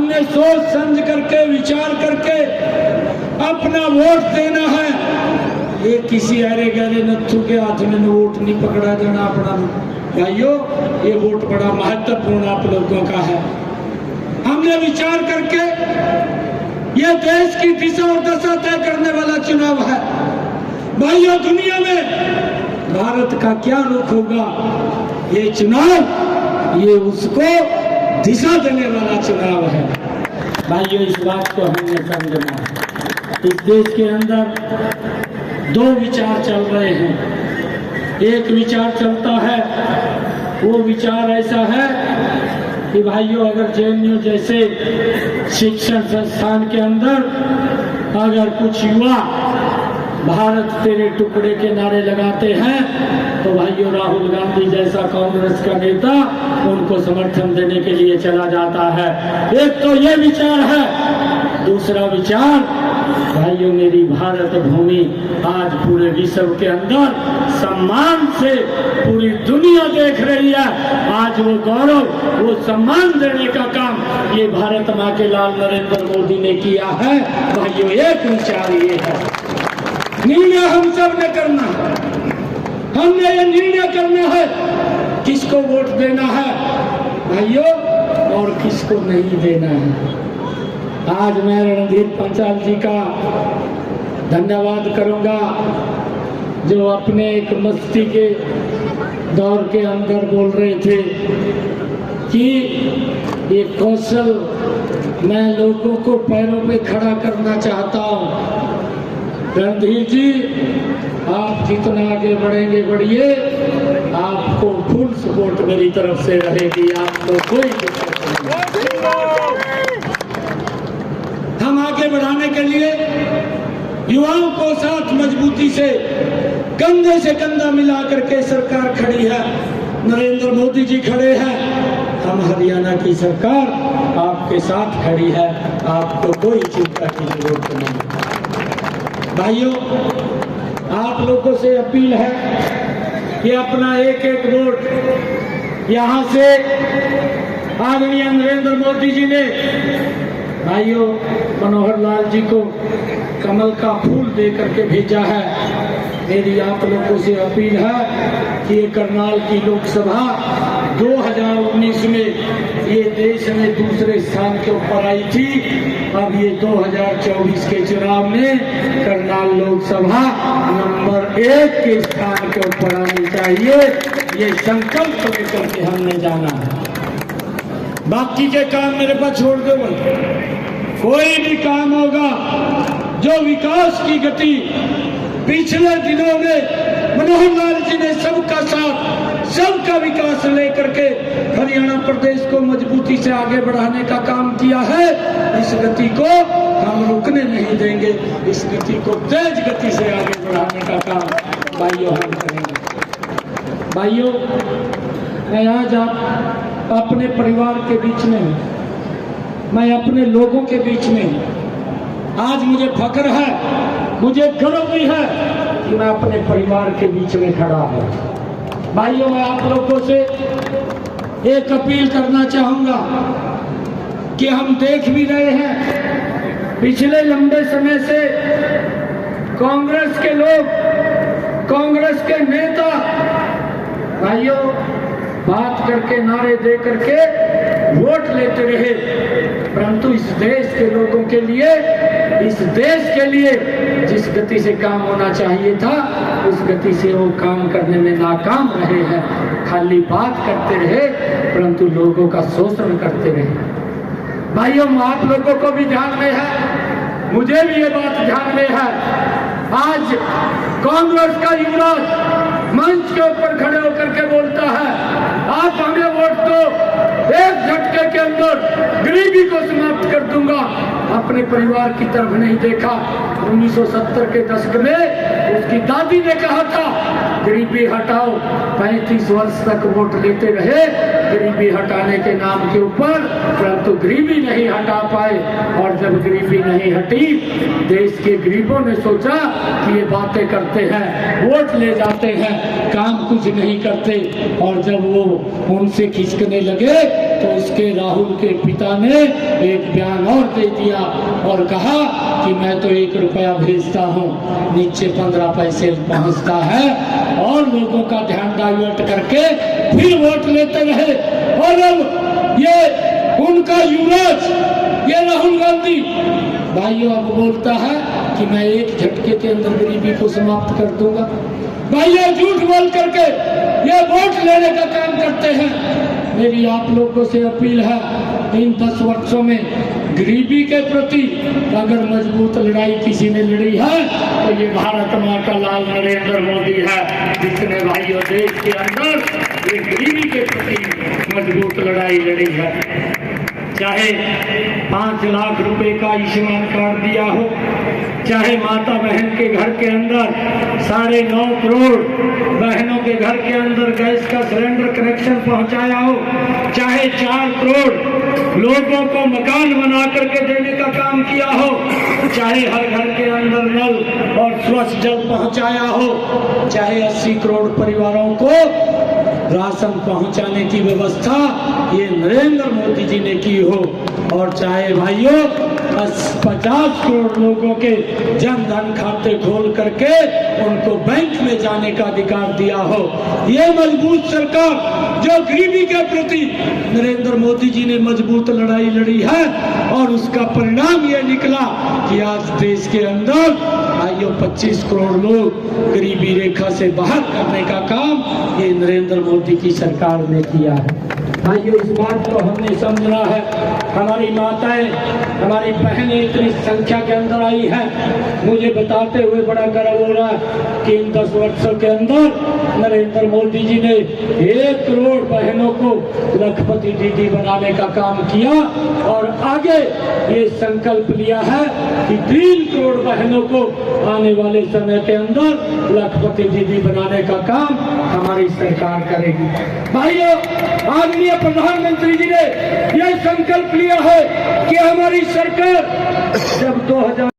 हमने सोच समझ करके विचार करके अपना वोट देना है। ये किसी अरे गहरे नत्थु के हाथ में वोट नहीं पकड़ा जाना अपना। भाइयों, ये वोट बड़ा महत्वपूर्ण आप लोगों का है। हमने विचार करके ये देश की दिशा और दशा तय करने वाला चुनाव है। भाइयों, दुनिया में भारत का क्या रुख होगा, ये चुनाव ये उसको दिशा देने वाला चुनाव है। भाइयों, इस बात को हमने समझना है। इस देश के अंदर दो विचार चल रहे हैं। एक विचार चलता है, वो विचार ऐसा है कि भाइयों, अगर जेएनयू जैसे शिक्षण संस्थान के अंदर अगर कुछ युवा भारत तेरे टुकड़े के नारे लगाते हैं तो भाइयों, राहुल गांधी जैसा कांग्रेस का नेता उनको समर्थन देने के लिए चला जाता है। एक तो ये विचार है। दूसरा विचार, भाइयों, मेरी भारत भूमि आज पूरे विश्व के अंदर सम्मान से पूरी दुनिया देख रही है। आज वो गौरव, वो सम्मान देने का काम ये भारत माँ के लाल नरेंद्र मोदी ने किया है। भाइयों, एक विचार ये है। निर्णय हम सब ने करना है। हमने ये निर्णय करना है किसको वोट देना है भाइयों, और किसको नहीं देना है। आज मैं रणधीर पंचाल जी का धन्यवाद करूंगा, जो अपने एक मस्ती के दौर के अंदर बोल रहे थे कि ये कौशल मैं लोगों को पैरों पे खड़ा करना चाहता हूँ। रणधीर जी, आप जितना आगे बढ़ेंगे बढ़िए, आपको फुल सपोर्ट मेरी तरफ से रहेगी, आपको कोई दिक्कत नहीं। हम आगे बढ़ाने के लिए युवाओं को साथ मजबूती से कंधा मिला करके सरकार खड़ी है। नरेंद्र मोदी जी खड़े हैं, हम हरियाणा की सरकार आपके साथ खड़ी है, आपको कोई चिंता की जरूरत नहीं। भाइयों, आप लोगों से अपील है कि अपना एक एक वोट यहाँ से आदरणीय नरेंद्र मोदी जी ने भाइयों मनोहर लाल जी को कमल का फूल दे करके भेजा है। मेरी आप लोगों से अपील है कि ये करनाल की लोकसभा 2019 में ये देश में दूसरे स्थान के ऊपर आई थी। अब ये 2024 के चुनाव में करनाल लोकसभा नंबर 1 के स्थान के ऊपर आनी चाहिए। ये संकल्प लेकर के हमने जाना है। बाकी के काम मेरे पास छोड़ दो। कोई भी काम होगा जो विकास की गति पिछले दिनों में मनोहर लाल जी ने सबका साथ सबका विकास लेकर के हरियाणा प्रदेश को मजबूती से आगे बढ़ाने का काम किया है। इस गति को हम रुकने नहीं देंगे, इस गति को तेज गति से आगे बढ़ाने का काम भाइयों हम करेंगे। भाइयों, मैं आज आप अपने परिवार के बीच में हूँ, मैं अपने लोगों के बीच में हूँ। आज मुझे फख्र है, मुझे गर्व भी है कि मैं अपने परिवार के बीच में खड़ा हूँ। भाइयों, मैं आप लोगों से एक अपील करना चाहूंगा कि हम देख भी रहे हैं पिछले लंबे समय से कांग्रेस के लोग, कांग्रेस के नेता भाइयों बात करके नारे दे करके वोट लेते रहे, परंतु इस देश के लोगों के लिए, इस देश के लिए जिस गति से काम होना चाहिए था उस गति से वो काम करने में नाकाम रहे हैं। खाली बात करते रहे परंतु लोगों का शोषण करते रहे। भाइयों, आप लोगों को भी ध्यान में है, मुझे भी ये बात ध्यान में है। आज कांग्रेस का युवराज मंच के ऊपर खड़े होकर के बोलता है आप हमें वोट दो, एक झटके के अंदर गरीबी को समाप्त कर दूंगा। अपने परिवार की तरफ नहीं देखा। 1970 के दशक में उसकी दादी ने कहा था गरीबी हटाओ, 35 वर्ष तक वोट लेते रहे गरीबी हटाने के नाम के ऊपर, परंतु गरीबी नहीं हटा पाए। और जब गरीबी नहीं हटी, देश के गरीबों ने सोचा कि ये बातें करते हैं, वोट ले जाते हैं, काम कुछ नहीं करते। और जब वो उनसे खिसकने लगे तो उसके राहुल के पिता ने एक बयान और दे दिया और कहा कि मैं तो 1 रुपया भेजता हूँ, नीचे 15 पैसे पहुँचता है, और लोगों का ध्यान डाइवर्ट करके फिर वोट लेते रहे। और अब ये उनका युवराज ये राहुल गांधी भाइयों अब बोलता है कि मैं एक झटके के अंदर गरीबी को समाप्त कर दूंगा। भाइयों झूठ बोल करके ये वोट लेने का काम करते हैं। मेरी आप लोगों से अपील है, इन 10 वर्षों में गरीबी के प्रति अगर मजबूत लड़ाई किसी ने लड़ी है तो ये भारत माँ का लाल नरेंद्र मोदी है, जिसने भाइयों देश के अंदर ये गरीबी के प्रति मजबूत लड़ाई लड़ी है। चाहे 5 लाख रुपए का आयुष्मान कार्ड दिया हो, चाहे माता बहन के घर के अंदर 9.5 करोड़ बहनों के घर के अंदर गैस का सिलेंडर कनेक्शन पहुंचाया हो, चाहे 4 करोड़ लोगों को मकान बना करके देने का काम किया हो, चाहे हर घर के अंदर नल और स्वच्छ जल पहुंचाया हो, चाहे 80 करोड़ परिवारों को राशन पहुंचाने की व्यवस्था ये नरेंद्र मोदी जी ने की हो, और चाहे भाइयों 50 करोड़ लोगों के जन धन खाते खोल करके उनको बैंक में जाने का अधिकार दिया हो। ये मजबूत सरकार जो गरीबी के प्रति नरेंद्र मोदी जी ने मजबूत लड़ाई लड़ी है, और उसका परिणाम ये निकला कि आज देश के अंदर आइयो 25 करोड़ लोग गरीबी रेखा से बाहर करने का काम ये नरेंद्र मोदी की सरकार ने किया है। भाइयों इस बात को हमने समझना है। हमारी माताएं, हमारी बहनें इतनी संख्या के अंदर आई हैं, मुझे बताते हुए बड़ा गर्व हो रहा है कि इन 10 वर्षों के अंदर नरेंद्र मोदी जी ने 1 करोड़ बहनों को लखपति दीदी बनाने का काम किया, और आगे ये संकल्प लिया है कि 3 करोड़ बहनों को आने वाले समय के अंदर लखपति दीदी बनाने का काम हमारी सरकार करेगी। भाइयों आदरणीय प्रधानमंत्री जी ने यह संकल्प लिया है कि हमारी सरकार जब 2000